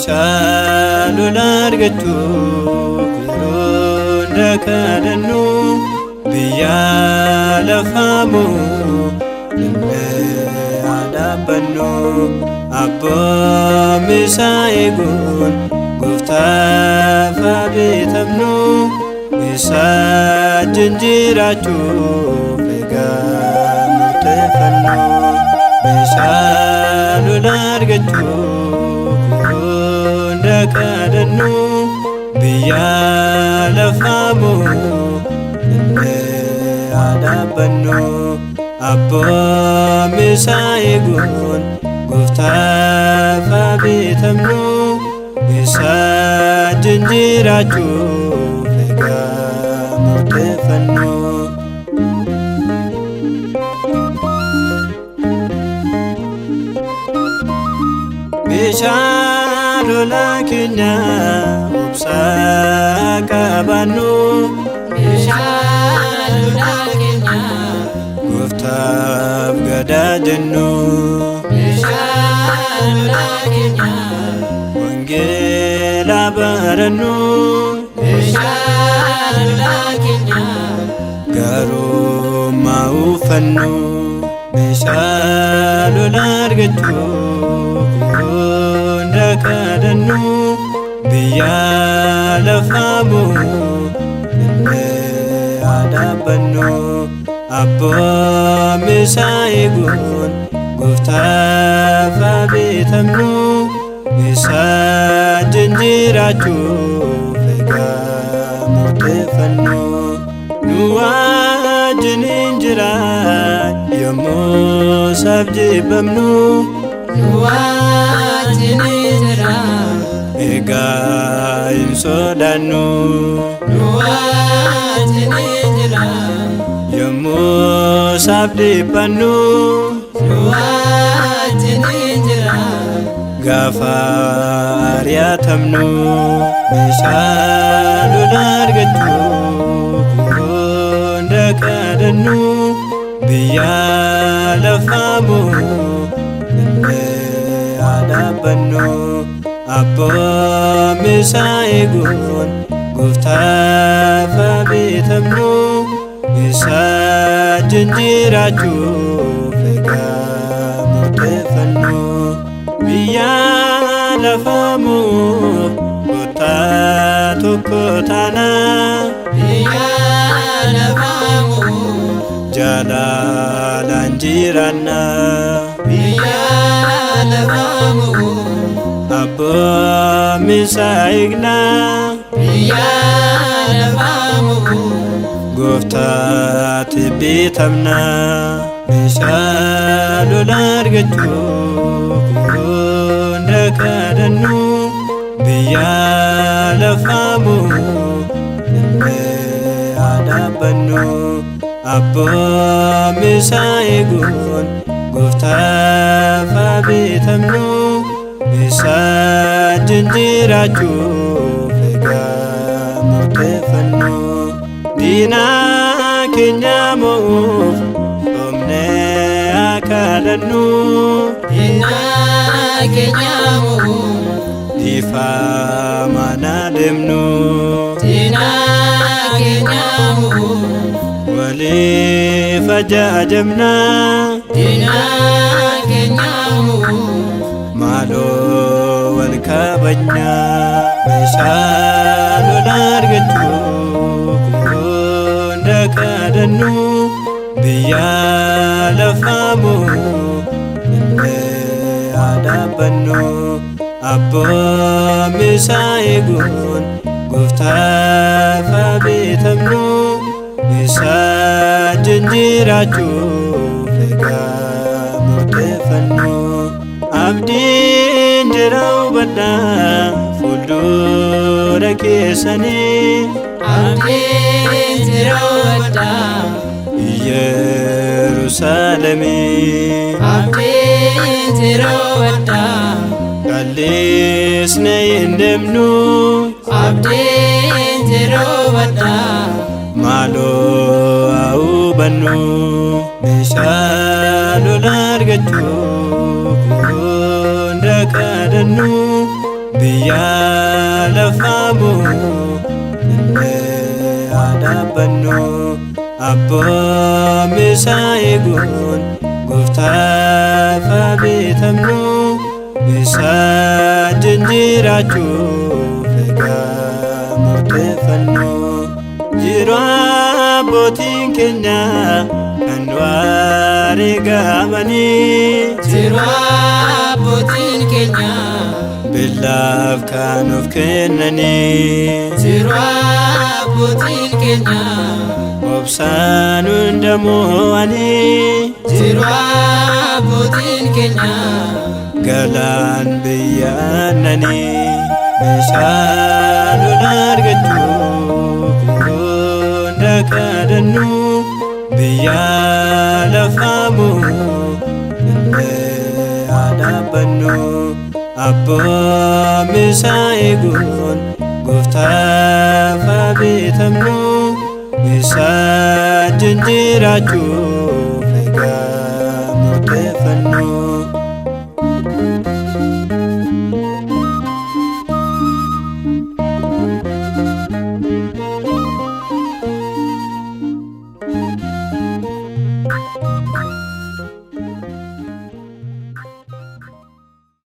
Meeshaalee argachuuf yeroo dhaqannu biyya lafaamoo illee adabbannu abboomi isaa eeguun gooftaaf beekamnu isa jiraachuu eegaa murteeffannu meeshaalee argachuuf dhaqannu biyya lafaamoo illee adabbannu abboomi isaa eeguun gooftaaf beekamnu isa jiraachuu eegaa murteeffannu. Meeshaalee keenya obsaa qabannu meeshaalee keenya gooftaaf gadaajennu meeshaalee keenya wangeela barannu meeshaalee keenya gaarummaa uffannu meeshaalee argachuuf dhaqannu biyya lafaamoo illee adabbannu abboomi isaa eeguun gooftaaf beekamnu isa jiraachuu eegaa murteeffannu. Nu wajjin jira yommuu isaaf jibbamnu nu wajjin jira egaa hin sodaannu nu wajjin jira yommuu isaaf dhiphannu nu wajjin jira gaafa ari'atamnu meeshaalee argachuuf dhaqannu biyya lafaamoo illee adabbannu abboomi isaa eeguun gooftaaf beekamnu isa jiraachuu eegaa murteeffannu. Biyya lafaamoo kottaa tokko taana biyya lafaamoo jaalalaan jiraanna biyya lafaamoo abboomi isaa eegna biyya lafaamoo gooftaatti beekamna meeshaalee argachuuf dhaqannu biyya lafaamoo illee adabbannu abboomi isaa eeguun gooftaaf beekamnu isa jiraachuu eegaa murteeffannu. Diina keenya mo'uuf dhumnee akaadannu diina keenya mo'uuf ifa mana deemnu diina keenya mo'uuf waliif ajaajamna diina keenya mo'uuf maaloo wal kabajna meeshaalee argachuuf dhaqannu biyya lafaamoo illee adabbannu abboomi isaa eeguun gooftaaf beekamnu isa jiraachuu eegaa murteeffannu. Abdiin jira hubadhaa fuuldura keessanii abdiin jira hubadhaa Yerusaalemi abdiin jiroowwadha kallis na hindemnu abdiin jiroowwadha maaloo haa hubannu meeshaa lola argachuuf hunda kadhannu biyya lafaa bu'u illee haa dhaabbannu abboommii isaa eeguun Gooftaaf haa beekamnu isa wajjin jiraachuuf egaa murteeffannu jiruu abbootiin keenya kan wareegamanii jiruu abbootiin keenya billaaf kan of kennanii jiruu abbootiin keenya obsaan hunda mo'anii jiruu abbootiin keenya galaan biyyaannanii meeshaa lola argachuuf hunda kadhannu biyya lafaa bu'u illee haa dhaabbannu abboommii isaa eeguun Gooftaaf haa beekamnu isa wajjin jiraachuuf